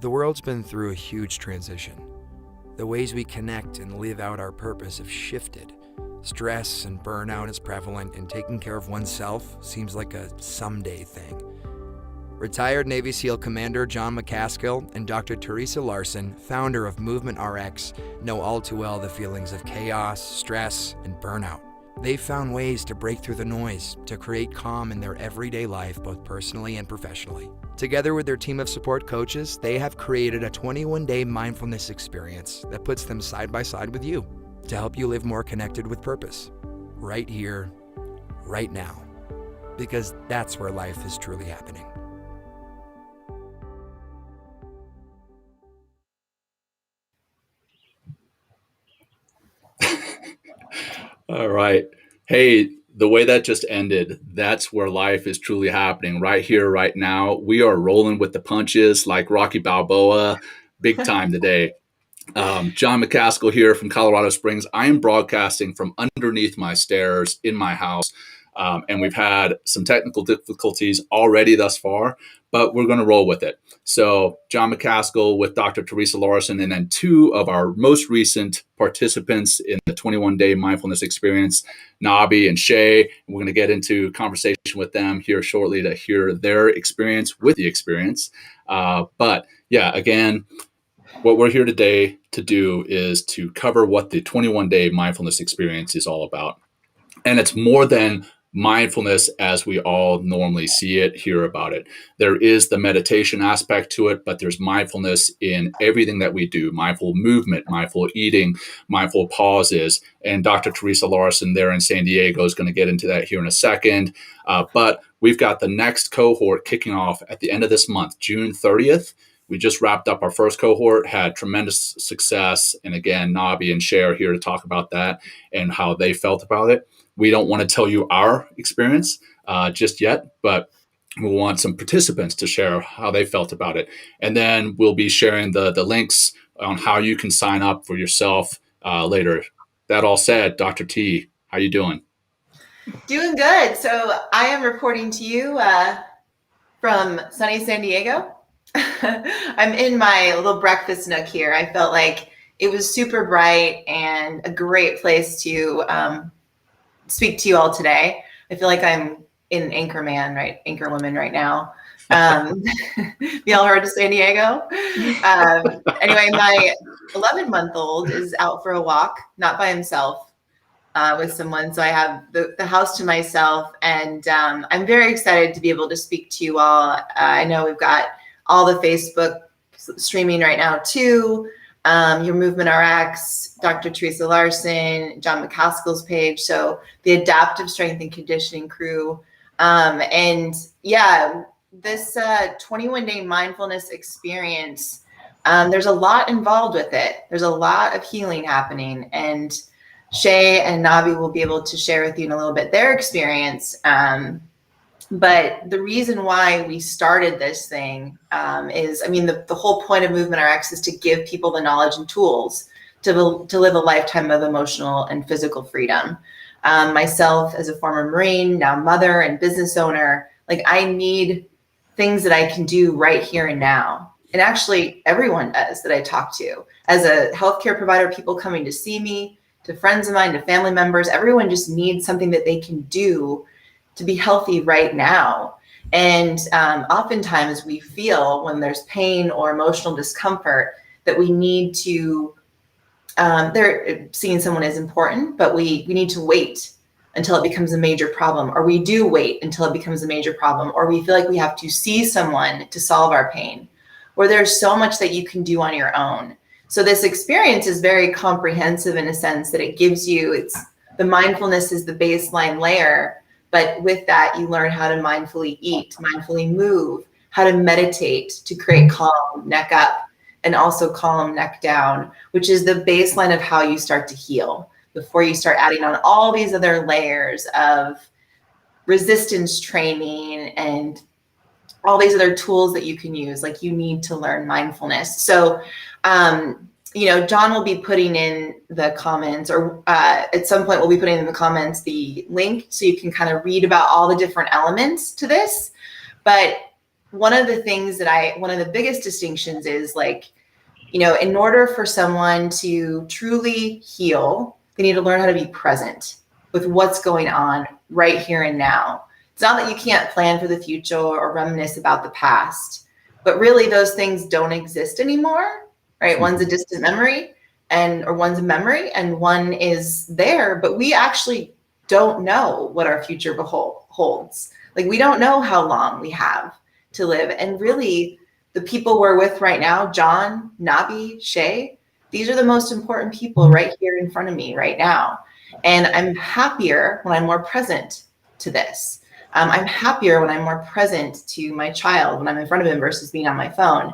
The world's been through a huge transition. The ways we connect and live out our purpose have shifted. Stress and burnout is prevalent, and taking care of oneself seems like a someday thing. Retired Navy SEAL Commander John McCaskill and Dr. Teresa Larson, founder of Movement RX, know all too well the feelings of chaos, stress, and burnout. They've found ways to break through the noise, to create calm in their everyday life, both personally and professionally. Together with their team of support coaches, they have created a 21-day mindfulness experience that puts them side by side with you to help you live more connected with purpose, right here, right now, because that's where life is truly happening. All right. Hey, the way that just ended, that's where life is truly happening right here, right now. We are rolling with the punches like Rocky Balboa, big time today. John McCaskill here from Colorado Springs. I am broadcasting from underneath my stairs in my house. And we've had some technical difficulties already thus far, but we're going to roll with it. So John McCaskill with Dr. Teresa Larson, and then two of our most recent participants in the 21-day mindfulness experience, Nabi and Shay. And we're going to get into conversation with them here shortly to hear their experience with the experience. But yeah, again, what we're here today to do is to cover what the 21-day mindfulness experience is all about. And it's more than mindfulness as we all normally see it, hear about it. There is the meditation aspect to it, but there's mindfulness in everything that we do. Mindful movement, mindful eating, mindful pauses. And Dr. Teresa Larson there in San Diego is going to get into that here in a second. But we've got the next cohort kicking off at the end of this month, June 30th. We just wrapped up our first cohort, had tremendous success. And again, Nabi and Shay are here to talk about that and how they felt about it. We don't want to tell you our experience just yet, but we want some participants to share how they felt about it. And then we'll be sharing the links on how you can sign up for yourself later. That all said, Dr. T, how you doing? Doing good. So I am reporting to you from sunny San Diego. I'm in my little breakfast nook here. I felt like it was super bright and a great place to speak to you all today. I feel like I'm in Anchorwoman right now. Y'all heard of San Diego? Anyway, my 11-month-old is out for a walk, not by himself, with someone. So I have the house to myself, and I'm very excited to be able to speak to you all. I know we've got all the Facebook streaming right now too. Your Movement RX, Dr. Teresa Larson, John McCaskill's page. So the Adaptive Strength and Conditioning crew. And yeah, this 21-day mindfulness experience, there's a lot involved with it. There's a lot of healing happening. And Shay and Nabi will be able to share with you in a little bit their experience. But the reason why we started this thing is, the whole point of Movement RX is to give people the knowledge and tools to live a lifetime of emotional and physical freedom. Myself, as a former Marine, now mother and business owner, I need things that I can do right here and now. And actually, everyone does that I talk to. As a healthcare provider, people coming to see me, to friends of mine, to family members, everyone just needs something that they can do to be healthy right now. And oftentimes we feel when there's pain or emotional discomfort that we need to, seeing someone is important, but we need to wait until it becomes a major problem, or we do wait until it becomes a major problem, or we feel like we have to see someone to solve our pain, or there's so much that you can do on your own. So this experience is very comprehensive in a sense that it gives you, the mindfulness is the baseline layer. But with that, you learn how to mindfully eat, mindfully move, how to meditate to create calm neck up and also calm neck down, which is the baseline of how you start to heal before you start adding on all these other layers of resistance training and all these other tools that you can use. You need to learn mindfulness. So, John will be putting in the comments, or at some point we'll be putting in the comments the link so you can kind of read about all the different elements to this. But one of the biggest distinctions is like, in order for someone to truly heal, they need to learn how to be present with what's going on right here and now. It's not that you can't plan for the future or reminisce about the past, but really those things don't exist anymore, right? One's a distant memory or one's a memory and one is there, but we actually don't know what our future holds. Like we don't know how long we have to live. And really the people we're with right now, John, Nabi, Shay, these are the most important people right here in front of me right now. And I'm happier when I'm more present to this. I'm happier when I'm more present to my child when I'm in front of him versus being on my phone.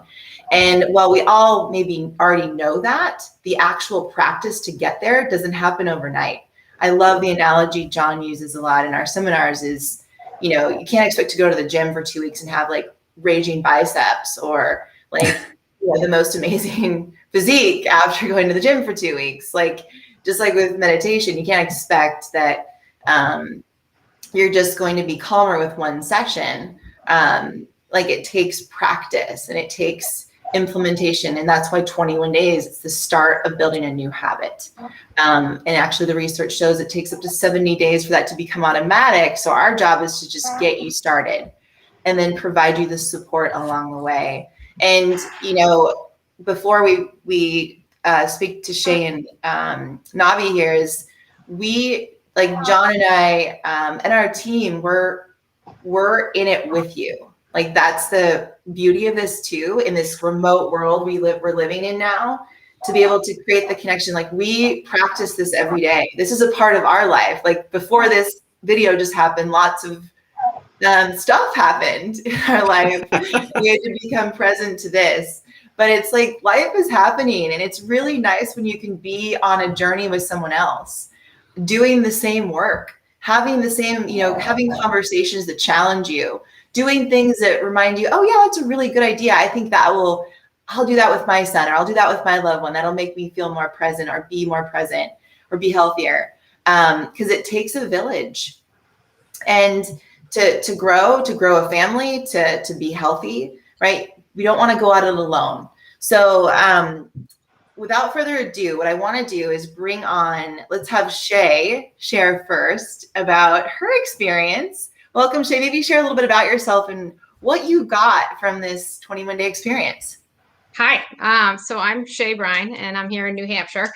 And while we all maybe already know that, the actual practice to get there doesn't happen overnight. I love the analogy John uses a lot in our seminars is, you can't expect to go to the gym for 2 weeks and have like raging biceps or like the most amazing physique after going to the gym for 2 weeks. Like, just like with meditation, you can't expect that you're just going to be calmer with one session. Like it takes practice and it takes implementation. And that's why 21 days, it's the start of building a new habit. And actually the research shows it takes up to 70 days for that to become automatic. So our job is to just get you started and then provide you the support along the way. And, before we speak to Shay and Navi here is like John and I and our team, we're in it with you. Like that's the beauty of this too, in this remote world we're living in now, to be able to create the connection. Like we practice this every day. This is a part of our life. Like before this video just happened, lots of stuff happened in our life. We had to become present to this. But it's like life is happening, and it's really nice when you can be on a journey with someone else, doing the same work, having the same, having conversations that challenge you, doing things that remind you, oh yeah, that's a really good idea. I think I'll do that with my son, or I'll do that with my loved one. That'll make me feel more present or be more present or be healthier. Because it takes a village. And to grow a family, to be healthy, right? We don't want to go at it alone. So without further ado, what I want to do is let's have Shay share first about her experience. Welcome, Shay. Maybe share a little bit about yourself and what you got from this 21-day experience. Hi. So I'm Shay Brine, and I'm here in New Hampshire.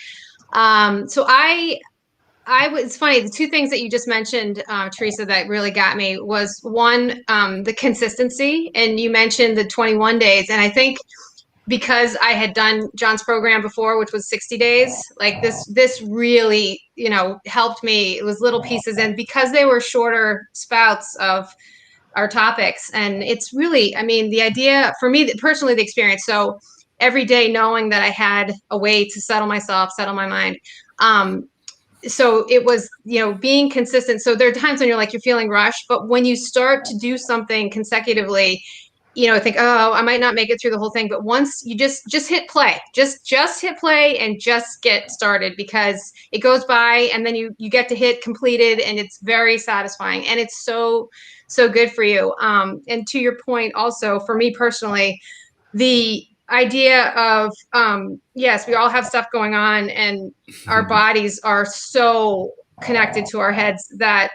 It's funny. The two things that you just mentioned, Teresa, that really got me was one, the consistency, and you mentioned the 21 days. And I think because I had done John's program before, which was 60 days, like this really, helped me. It was little pieces. And because they were shorter spouts of our topics, and it's really, the idea for me personally, the experience. So every day knowing that I had a way to settle myself, settle my mind. So it was, being consistent. So there are times when you're feeling rushed, but when you start to do something consecutively, think, oh, I might not make it through the whole thing. But once you just hit play, just hit play and just get started, because it goes by and then you get to hit completed, and it's very satisfying, and it's so good for you. And to your point also, for me personally, the idea of yes, we all have stuff going on, and our bodies are so connected to our heads that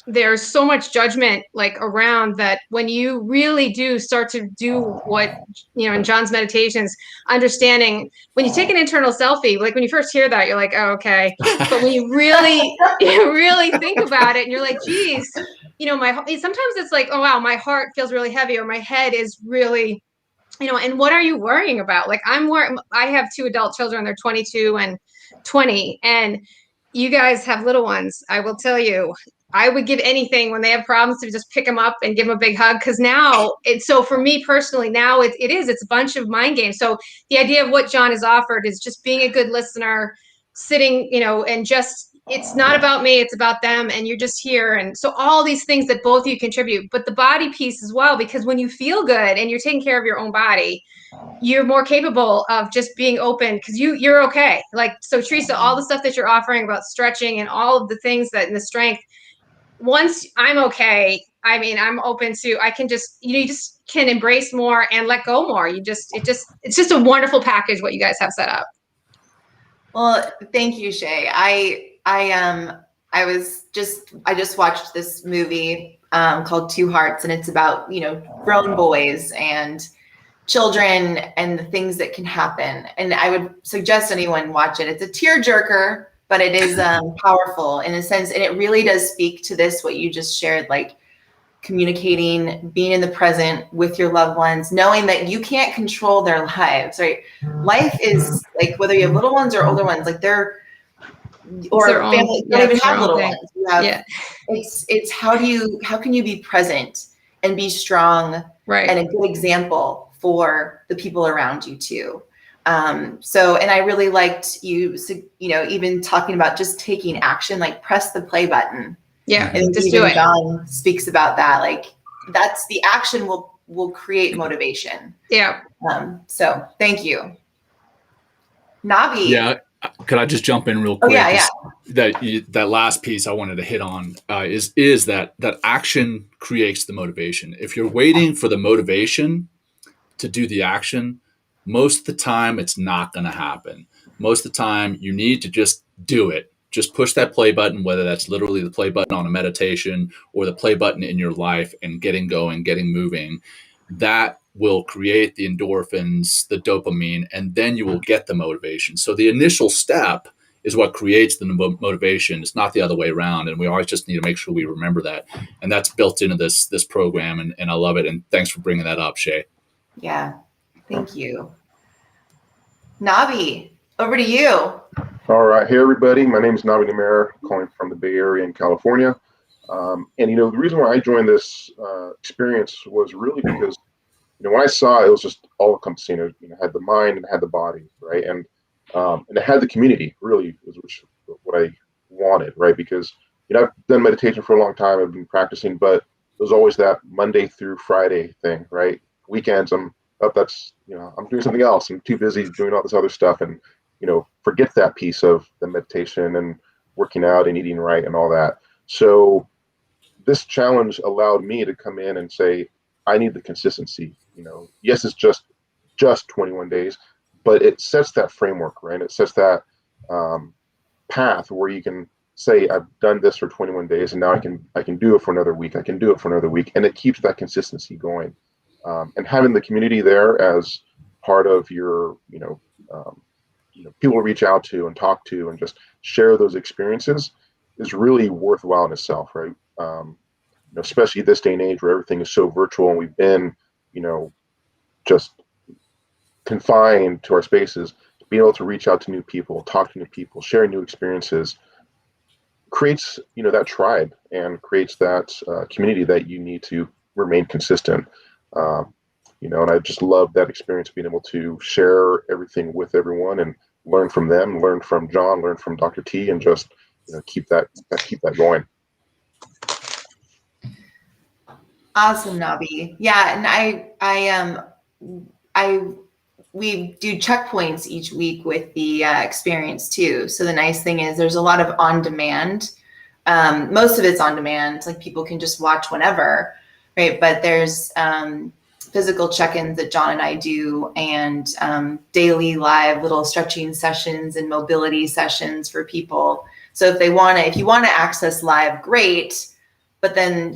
there's so much judgment around that. When you really do start to do what in John's meditations, understanding, when you take an internal selfie, like when you first hear that, you're like, oh, okay. But when you really think about it, and you're like, geez, sometimes it's like, oh wow, my heart feels really heavy, or my head is really, and what are you worrying about? Like I have 2 adult children. They're 22 and 20. And you guys have little ones. I will tell you, I would give anything when they have problems to just pick them up and give them a big hug. Cause now so for me personally, now it's a bunch of mind games. So the idea of what John has offered is just being a good listener, sitting, and just, it's not about me, it's about them. And you're just here. And so all these things that both of you contribute, but the body piece as well, because when you feel good and you're taking care of your own body, you're more capable of just being open, because you're okay. So Teresa, all the stuff that you're offering about stretching and all of the things that, and the strength, once I'm okay, I mean, I'm open to, I can just, you just can embrace more and let go more. It's just a wonderful package what you guys have set up. Well, thank you, Shay. I just watched this movie called Two Hearts, and it's about, grown boys and children and the things that can happen. And I would suggest anyone watch it. It's a tearjerker, but it is powerful in a sense, and it really does speak to this, what you just shared, like communicating, being in the present with your loved ones, knowing that you can't control their lives, right? Life is like, whether you have little ones or older ones, like families don't even have little ones. You have, it's how can you be present and be strong, right, and a good example for the people around you too. And I really liked you, even talking about just taking action, like press the play button. Yeah, and just even do it. John speaks about that. Like, that's the action will create motivation. Yeah. So thank you, Navi. Yeah. Could I just jump in real quick? Oh, yeah. That last piece I wanted to hit on is that action creates the motivation. If you're waiting for the motivation to do the action, most of the time it's not going to happen. Most of the time you need to just do it. Just push that play button, whether that's literally the play button on a meditation or the play button in your life, and getting going, getting moving. That will create the endorphins, the dopamine, and then you will get the motivation. So the initial step is what creates the motivation. It's not the other way around. And we always just need to make sure we remember that. And that's built into this program. And I love it. And thanks for bringing that up, Shay. Yeah. Thank you. Navi, over to you. All right. Hey, everybody. My name is Navi Namera, calling from the Bay Area in California. And the reason why I joined this experience was really because, when I saw it, was just all encompassing. It had the mind and had the body, right? And it had the community, really, which what I wanted, right? Because, I've done meditation for a long time. I've been practicing, but there's always that Monday through Friday thing, right? Weekends, I'm doing something else. I'm too busy doing all this other stuff, and forget that piece of the meditation and working out and eating right and all that. So this challenge allowed me to come in and say, I need the consistency. Yes, it's just 21 days, but it sets that framework, right? It sets that path where you can say, I've done this for 21 days, and now I can do it for another week. I can do it for another week, and it keeps that consistency going. And having the community there as part of your, people to reach out to and talk to and just share those experiences is really worthwhile in itself, right? Especially this day and age where everything is so virtual, and we've been, just confined to our spaces. Being able to reach out to new people, talk to new people, share new experiences creates, that tribe, and creates that community that you need to remain consistent. And I just love that experience, being able to share everything with everyone and learn from them, learn from John, learn from Dr. T, and just keep that going. Awesome, Navi. Yeah, and we do checkpoints each week with the experience too. So the nice thing is there's a lot of on demand. Most of it's on demand, like people can just watch whenever, right? But there's physical check-ins that John and I do, and daily live little stretching sessions and mobility sessions for people. So if you want to access live, great. But then,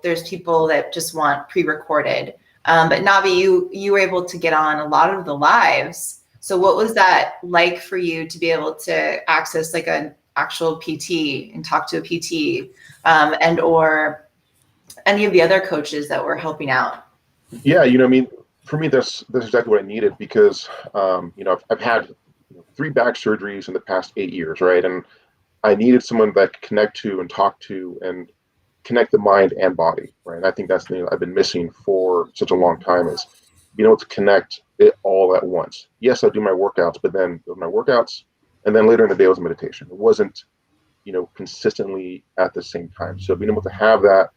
there's people that just want pre-recorded. But Navi, you were able to get on a lot of the lives. So what was that like for you to be able to access like an actual PT and talk to a PT, and or any of the other coaches that were helping out? Yeah, for me, that's exactly what I needed, because, I've had 3 back surgeries in the past 8 years, right? And I needed someone that could connect to and talk to and connect the mind and body, right? And I think that's the thing I've been missing for such a long time, is being able to connect it all at once. Yes, I do my workouts, but then my workouts, and then later in the day was meditation. It wasn't, consistently at the same time. So being able to have that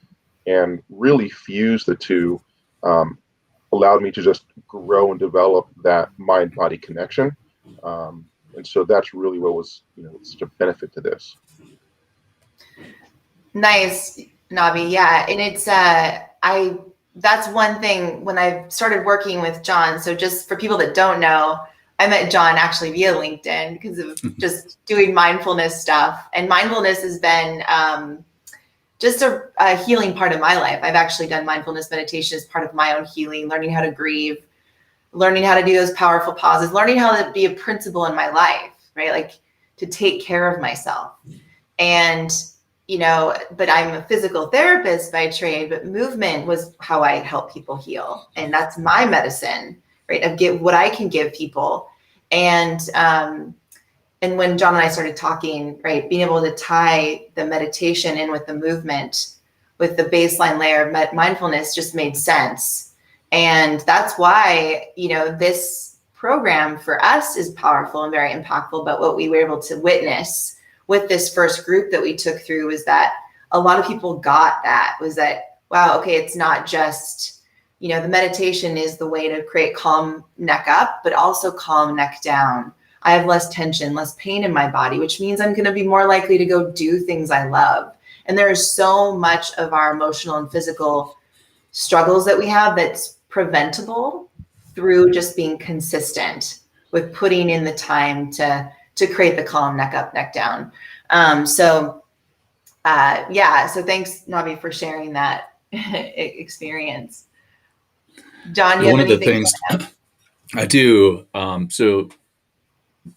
and really fuse the two allowed me to just grow and develop that mind-body connection. And so that's really what was, such a benefit to this. Nice. Nabi. Yeah. And it's, that's one thing when I started working with John. So just for people that don't know, I met John actually via LinkedIn because of just doing mindfulness stuff. And mindfulness has been just a healing part of my life. I've actually done mindfulness meditation as part of my own healing, learning how to grieve, learning how to do those powerful pauses, learning how to be a principle in my life, right? Like to take care of myself. And, you know, but I'm a physical therapist by trade, but movement was how I help people heal. And that's my medicine, right? Of give what I can give people. And when John and I started talking, right, being able to tie the meditation in with the movement, with the baseline layer of mindfulness just made sense. And that's why, you know, this program for us is powerful and very impactful. But what we were able to witness with this first group that we took through was that a lot of people got that, was that, wow, okay, it's not just, you know, the meditation is the way to create calm neck up, but also calm neck down. I have less tension, less pain in my body, which means I'm going to be more likely to go do things I love. And there is so much of our emotional and physical struggles that we have that's preventable through just being consistent with putting in the time to create the calm neck up, neck down. So thanks, Nabi, for sharing that experience. John, you One have of the anything? things I do, so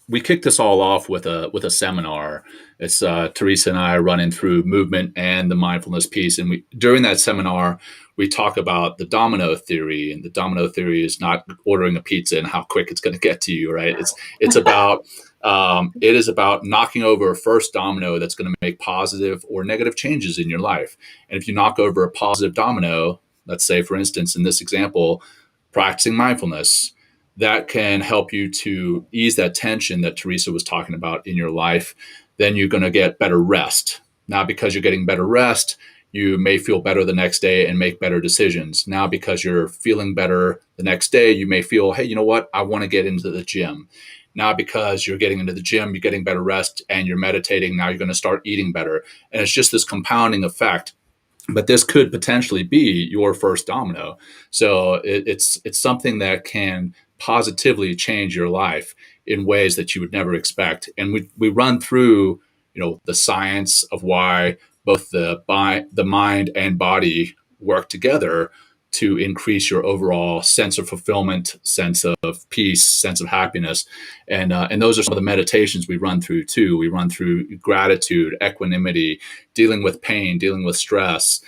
we kicked this all off with a seminar. It's Teresa and I are running through movement and the mindfulness piece, and during that seminar we talk about the domino theory. And the domino theory is not ordering a pizza and how quick it's going to get to you, right? It's about it is about knocking over a first domino that's going to make positive or negative changes in your life. And if you knock over a positive domino, let's say for instance in this example, practicing mindfulness, that can help you to ease that tension that Teresa was talking about in your life. Then you're going to get better rest. Now, because you're getting better rest, you may feel better the next day and make better decisions. Now, because you're feeling better the next day, you may feel, hey, you know what? I want to get into the gym. Now, because you're getting into the gym, you're getting better rest and you're meditating. Now you're going to start eating better. And it's just this compounding effect. But this could potentially be your first domino. So it's something that can positively change your life in ways that you would never expect. And we run through, you know, the science of why both the mind and body work together to increase your overall sense of fulfillment, sense of peace, sense of happiness. And those are some of the meditations we run through too. We run through gratitude, equanimity, dealing with pain, dealing with stress.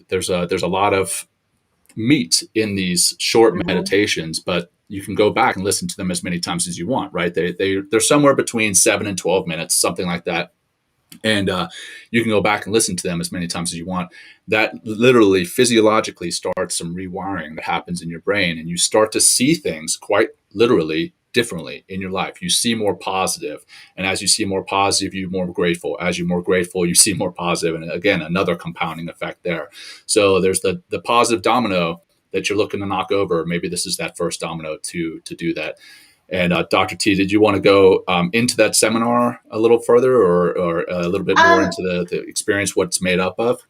There's a lot of meat in these short meditations, but you can go back and listen to them as many times as you want, right? They're somewhere between 7 and 12 minutes, something like that. And you can go back and listen to them as many times as you want. That literally physiologically starts some rewiring that happens in your brain, and you start to see things quite literally differently in your life. You see more positive, and as you see more positive, you're more grateful. As you're more grateful, you see more positive, and again, another compounding effect there. So there's the positive domino that you're looking to knock over. Maybe this is that first domino to do that. And Dr. T, did you want to go into that seminar a little further, or a little bit more into the experience, what it's made up of?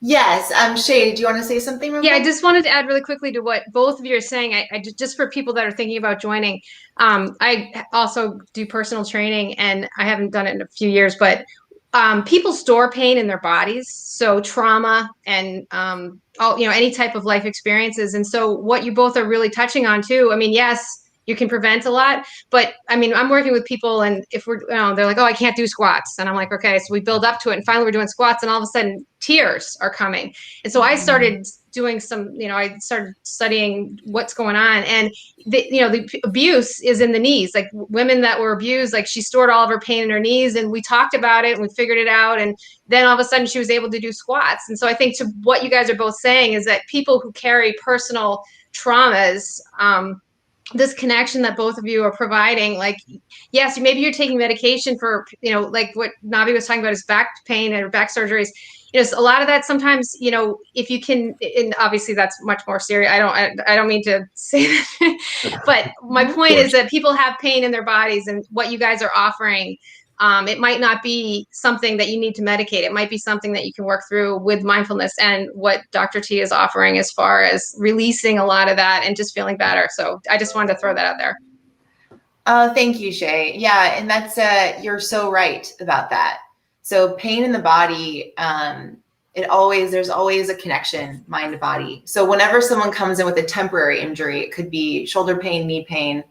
Yes. Shay, do you want to say something real quick? I just wanted to add really quickly to what both of you are saying. I just for people that are thinking about joining, I also do personal training, and I haven't done it in a few years, but people store pain in their bodies, so trauma and any type of life experiences. And so what you both are really touching on too, I mean, yes, you can prevent a lot, but I mean, I'm working with people, and if they're like, oh, I can't do squats, and I'm like, okay, so we build up to it, and finally we're doing squats, and all of a sudden tears are coming. And so I started doing I started studying what's going on, and the abuse is in the knees. Like women that were abused, like she stored all of her pain in her knees, and we talked about it and we figured it out, and then all of a sudden she was able to do squats. And so I think to what you guys are both saying is that people who carry personal traumas, this connection that both of you are providing, like, yes, maybe you're taking medication for, like what Navi was talking about, his back pain and back surgeries. A lot of that sometimes, if you can, and obviously that's much more serious. I don't mean to say that, but my point is that people have pain in their bodies, and what you guys are offering It might not be something that you need to medicate. It might be something that you can work through with mindfulness and what Dr. T is offering as far as releasing a lot of that and just feeling better. So I just wanted to throw that out there. Thank you, Shay. Yeah, and that's you're so right about that. So pain in the body, there's always a connection, mind to body. So whenever someone comes in with a temporary injury, it could be shoulder pain, knee pain,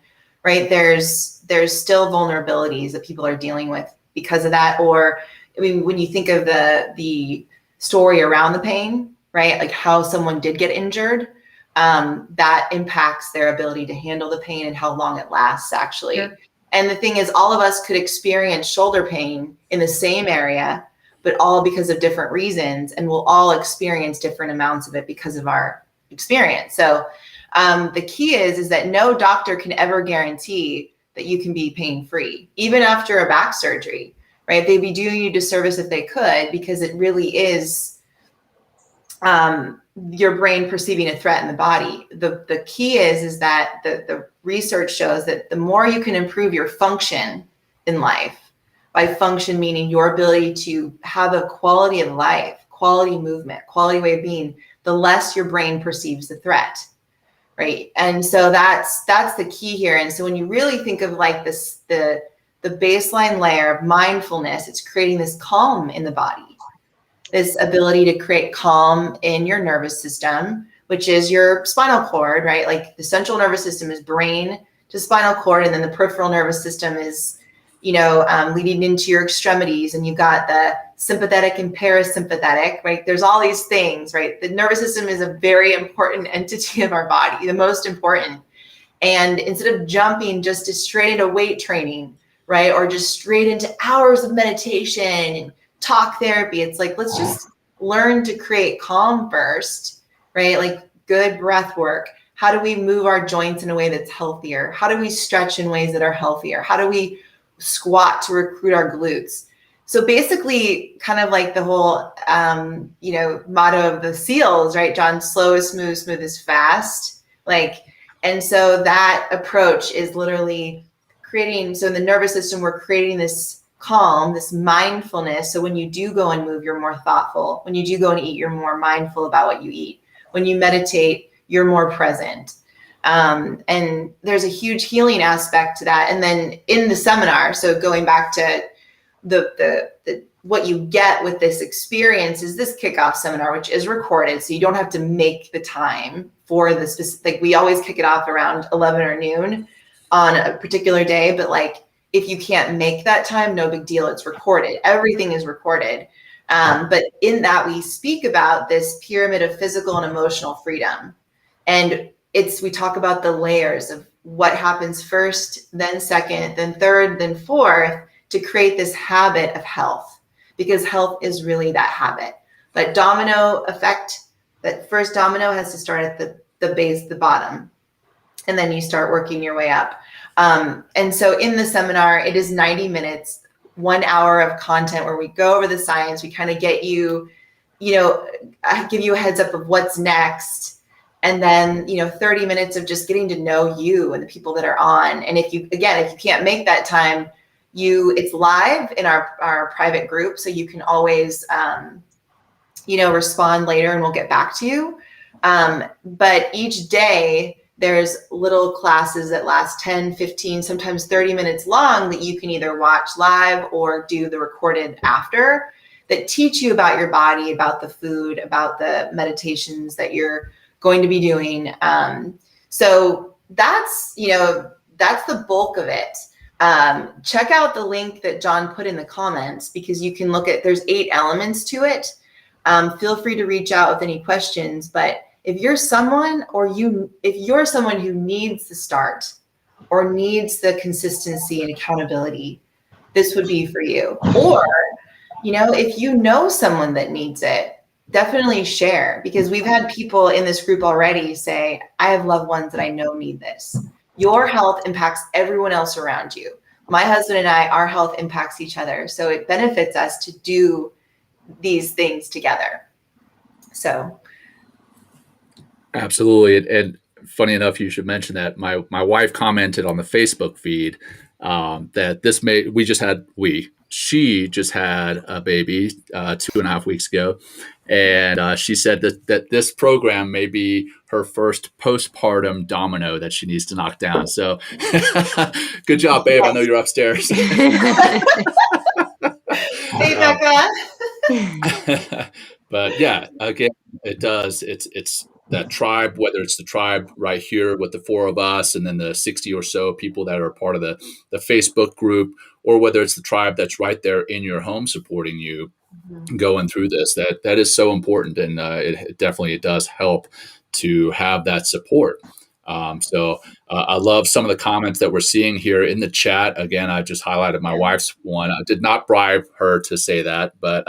right? There's still vulnerabilities that people are dealing with because of that. Or I mean, when you think of the story around the pain, right? Like how someone did get injured, that impacts their ability to handle the pain and how long it lasts, actually. Sure. And the thing is, all of us could experience shoulder pain in the same area, but all because of different reasons, and we'll all experience different amounts of it because of our experience. So the key is that no doctor can ever guarantee that you can be pain-free, even after a back surgery, right? They'd be doing you a disservice if they could, because it really is your brain perceiving a threat in the body. The key is that the research shows that the more you can improve your function in life, by function meaning your ability to have a quality of life, quality movement, quality way of being, the less your brain perceives the threat, right? And so that's the key here. And so when you really think of like this, the baseline layer of mindfulness, it's creating this calm in the body. This ability to create calm in your nervous system, which is your spinal cord, right? Like the central nervous system is brain to spinal cord, and then the peripheral nervous system is, leading into your extremities, and you've got the sympathetic and parasympathetic, right? There's all these things, right? The nervous system is a very important entity of our body, the most important. And instead of jumping just to straight into weight training, right? Or just straight into hours of meditation and talk therapy, it's like, let's just learn to create calm first, right? Like good breath work. How do we move our joints in a way that's healthier? How do we stretch in ways that are healthier? How do we squat to recruit our glutes? So basically kind of like the whole, motto of the SEALs, right? John, slow is smooth, smooth is fast. And so that approach is literally creating, so in the nervous system, we're creating this calm, this mindfulness. So when you do go and move, you're more thoughtful. When you do go and eat, you're more mindful about what you eat. When you meditate, you're more present. And there's a huge healing aspect to that. And then in the seminar, so going back to the what you get with this experience is this kickoff seminar, which is recorded. So you don't have to make the time for the specific, we always kick it off around 11 or noon on a particular day. But like, if you can't make that time, no big deal. It's recorded. Everything is recorded. But in that, we speak about this pyramid of physical and emotional freedom. And we talk about the layers of what happens first, then second, then third, then fourth, to create this habit of health, because health is really that habit. That domino effect, that first domino has to start at the base, the bottom, and then you start working your way up. And so in the seminar, it is 90 minutes, 1 hour of content where we go over the science. We kind of get you, give you a heads up of what's next. And then, 30 minutes of just getting to know you and the people that are on. And if you can't make that time, it's live in our private group. So you can always, respond later and we'll get back to you. But each day there's little classes that last 10, 15, sometimes 30 minutes long that you can either watch live or do the recorded after, that teach you about your body, about the food, about the meditations that you're going to be doing. So that's the bulk of it. Check out the link that John put in the comments, because you can there's 8 elements to it. Feel free to reach out with any questions, but if you're someone who needs the start or needs the consistency and accountability, this would be for you. Or, if you know someone that needs it, definitely share, because we've had people in this group already say, I have loved ones that I know need this. Your health impacts everyone else around you. My husband and I, our health impacts each other. So it benefits us to do these things together. So. Absolutely. And funny enough, you should mention that my wife commented on the Facebook feed that she just had a baby 2.5 weeks ago, and she said that this program may be her first postpartum domino that she needs to knock down. So, good job, babe. I know you're upstairs. Hey, Becca. But yeah, again, it does. It's that tribe, whether it's the tribe right here with the four of us, and then the 60 or so people that are part of the Facebook group, or whether it's the tribe that's right there in your home supporting you going through this. That is so important, and it definitely does help to have that support. So I love some of the comments that we're seeing here in the chat. Again, I just highlighted my wife's one. I did not bribe her to say that, but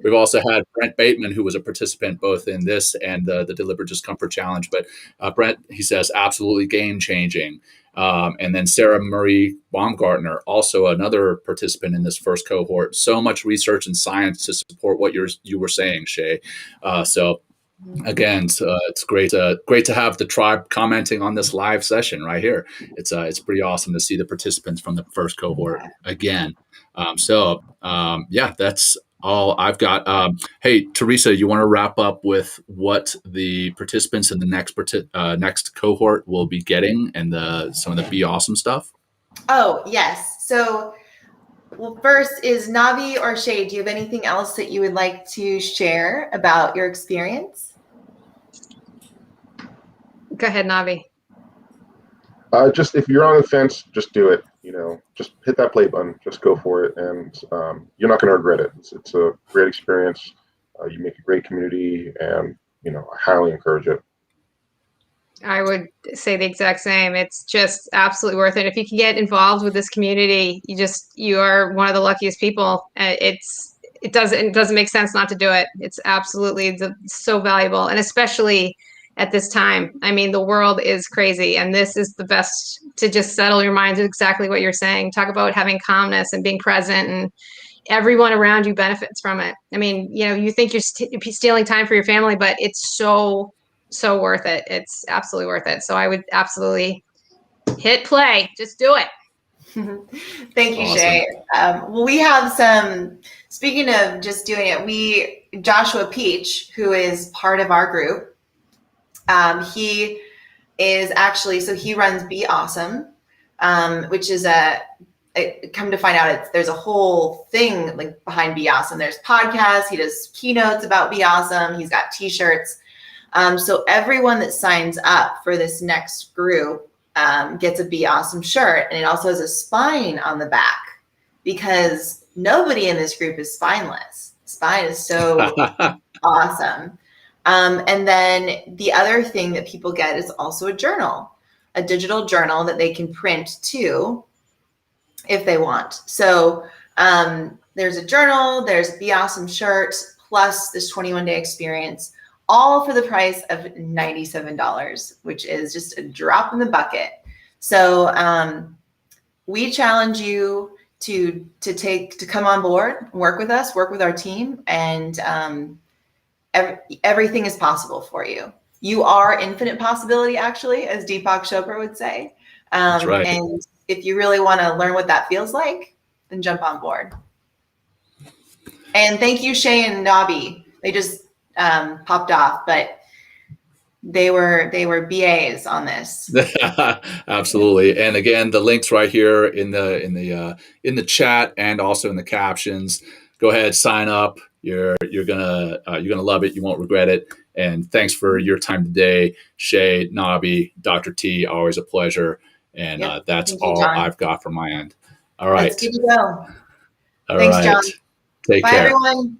we've also had Brent Bateman, who was a participant both in this and the Deliberate Discomfort Challenge. But Brent, he says, absolutely game changing. And then Sarah Marie Baumgartner, also another participant in this first cohort. So much research and science to support what you were saying, Shay. So again, it's great to have the tribe commenting on this live session right here. It's pretty awesome to see the participants from the first cohort again. Yeah, that's all I've got. Hey, Teresa, you want to wrap up with what the participants in the next cohort will be getting and some of the Be Awesome stuff? Oh, yes. So, well, first is Navi or Shay, do you have anything else that you would like to share about your experience? Go ahead, Navi. Just if you're on the fence, just do it. Just hit that play button. Just go for it, and you're not going to regret it. It's a great experience. You make a great community, and I highly encourage it. I would say the exact same. It's just absolutely worth it. If you can get involved with this community, you are one of the luckiest people. It doesn't make sense not to do it. It's absolutely so valuable, and especially at this time. I mean, the world is crazy, and this is the best to just settle your mind to exactly what you're saying. Talk about having calmness and being present, and everyone around you benefits from it. I mean, you think you're stealing time for your family, but it's so worth it. It's absolutely worth it. So I would absolutely hit play. Just do it. Thank you, Awesome. Shay. Well, we have speaking of just doing it, Joshua Peach, who is part of our group, he is actually, so he runs Be Awesome, which is come to find out, there's a whole thing like behind Be Awesome. There's podcasts. He does keynotes about Be Awesome. He's got t-shirts. So everyone that signs up for this next group gets a Be Awesome shirt, and it also has a spine on the back, because nobody in this group is spineless. Spine is so awesome. And then the other thing that people get is also a digital journal that they can print too, if they want. So there's a journal, there's Be Awesome shirts, plus this 21-day experience, all for the price of $97, which is just a drop in the bucket. So we challenge you to come on board, work with us, work with our team, and everything is possible for you. You are infinite possibility, actually, as Deepak Chopra would say. That's right. And if you really want to learn what that feels like, then jump on board. And thank you, Shay and Nabi. They just popped off, but they were BAs on this. Absolutely. And again, the links right here in the chat and also in the captions. Go ahead, sign up. You're gonna love it. You won't regret it. And thanks for your time today, Shay, Nabi, Dr. T. Always a pleasure. And that's all I've got from my end. All right. Let's keep it going. All Thanks, right. John. Take Bye, care. everyone.